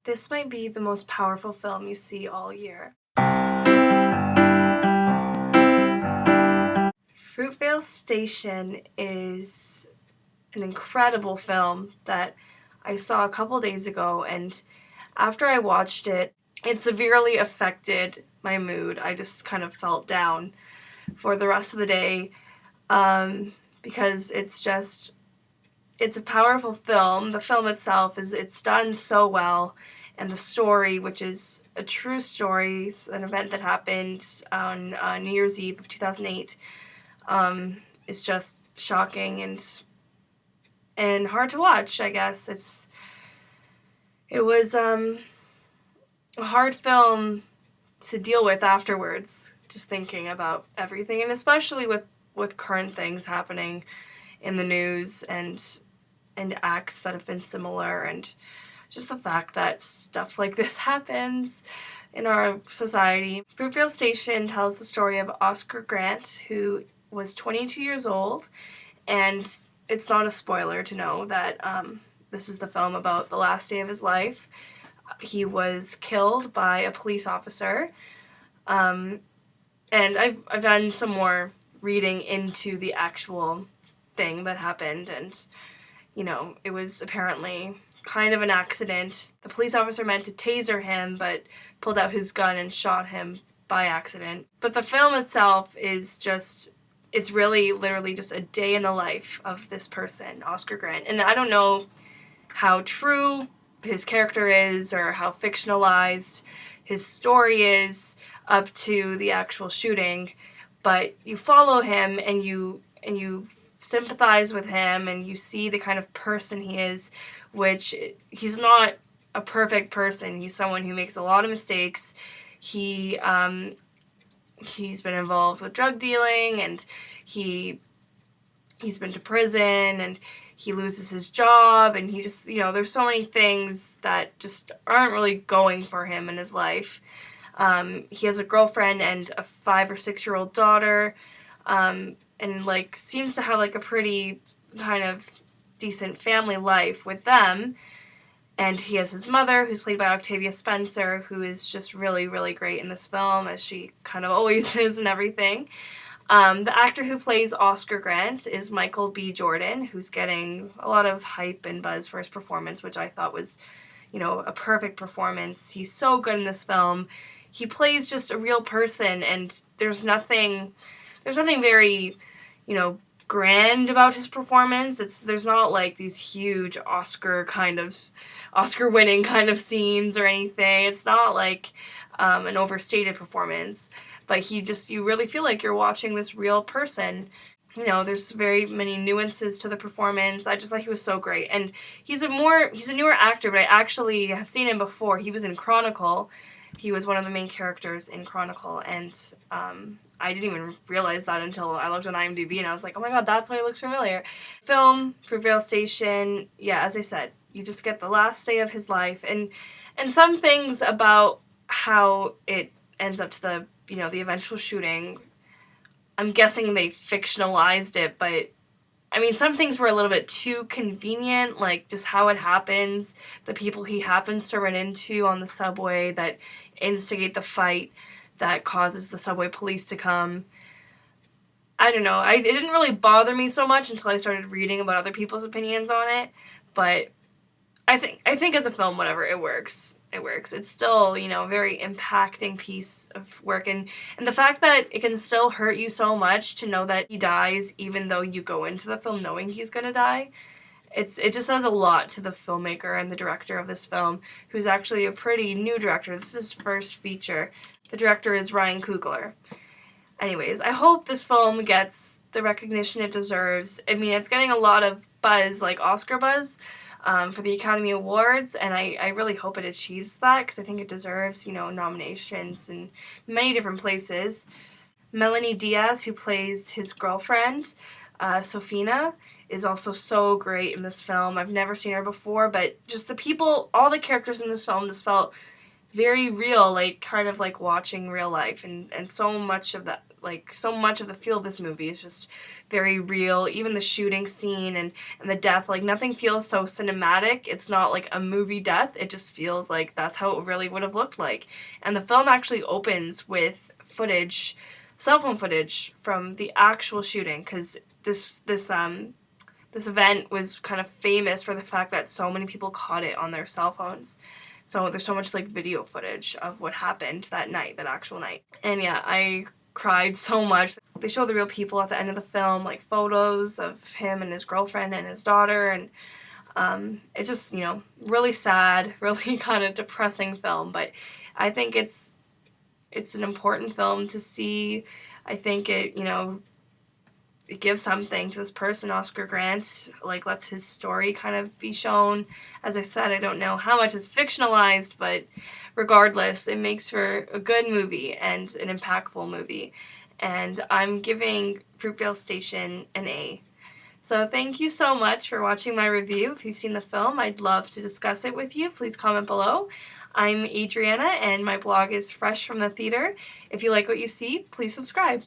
This might be the most powerful film you see all year. Fruitvale Station is an incredible film that I saw a couple days ago, and after I watched it, it severely affected my mood. I just kind of felt down for the rest of the day because it's a powerful film. The film itself it's done so well, and the story, which is a true story, an event that happened on New Year's Eve of 2008, is just shocking and hard to watch. I guess it was a hard film to deal with afterwards, just thinking about everything, and especially with current things happening in the news and acts that have been similar, and just the fact that stuff like this happens in our society. Fruitvale Station tells the story of Oscar Grant, who was 22 years old, and it's not a spoiler to know that this is the film about the last day of his life. He was killed by a police officer, and I've done some more reading into the actual thing that happened, and it was apparently kind of an accident. The police officer meant to taser him, but pulled out his gun and shot him by accident. But the film itself is it's really literally just a day in the life of this person, Oscar Grant. And I don't know how true his character is or how fictionalized his story is up to the actual shooting, but you follow him and you sympathize with him, and you see the kind of person he is, which he's not a perfect person. He's someone who makes a lot of mistakes. He's been involved with drug dealing, and he's been to prison, and he loses his job, and he just, there's so many things that just aren't really going for him in his life. He has a girlfriend and a 5 or 6-year-old daughter, and seems to have a pretty kind of decent family life with them. And he has his mother, who's played by Octavia Spencer, who is just really, really great in this film, as she kind of always is and everything. The actor who plays Oscar Grant is Michael B. Jordan, who's getting a lot of hype and buzz for his performance, which I thought was, a perfect performance. He's so good in this film. He plays just a real person, and there's nothing very, grand about his performance. There's not these huge Oscar-winning kind of scenes or anything. It's not an overstated performance, but you really feel like you're watching this real person. There's very many nuances to the performance. I just thought he was so great. And he's a newer actor, but I actually have seen him before. He was in Chronicle. He was one of the main characters in Chronicle, and I didn't even realize that until I looked on IMDb, and I was like, oh my god, that's why he looks familiar. Film, Fruitvale Station, yeah, as I said, you just get the last day of his life, and some things about how it ends up to the eventual shooting. I'm guessing they fictionalized it, but I mean, some things were a little bit too convenient, like just how it happens, the people he happens to run into on the subway that instigate the fight that causes the subway police to come. I don't know, it didn't really bother me so much until I started reading about other people's opinions on it, but I think as a film, whatever, it works. It works. It's still, a very impacting piece of work, and the fact that it can still hurt you so much to know that he dies, even though you go into the film knowing he's gonna die, it just says a lot to the filmmaker and the director of this film, who's actually a pretty new director. This is his first feature. The director is Ryan Coogler. Anyways, I hope this film gets the recognition it deserves. I mean, it's getting a lot of buzz, like Oscar buzz, for the Academy Awards, and I really hope it achieves that, because I think it deserves, nominations in many different places. Melanie Diaz, who plays his girlfriend, Sofina, is also so great in this film. I've never seen her before, but just all the characters in this film just felt very real, kind of like watching real life, and so much of like, so much of the feel of this movie is just very real. Even the shooting scene and the death, like, nothing feels so cinematic. It's not like a movie death. It just feels like that's how it really would have looked like. And the film actually opens with footage, cell phone footage from the actual shooting, because this event was kind of famous for the fact that so many people caught it on their cell phones. So there's so much like video footage of what happened that night, that actual night. And yeah, I cried so much. They show the real people at the end of the film, like photos of him and his girlfriend and his daughter, and it's just, you know, really sad, really kind of depressing film, but I think it's an important film to see. I think it, you know, it gives something to this person, Oscar Grant, like lets his story kind of be shown. As I said, I don't know how much is fictionalized, but regardless, it makes for a good movie and an impactful movie. And I'm giving Fruitvale Station an A. So thank you so much for watching my review. If you've seen the film, I'd love to discuss it with you. Please comment below. I'm Adriana, and my blog is Fresh from the Theater. If you like what you see, please subscribe.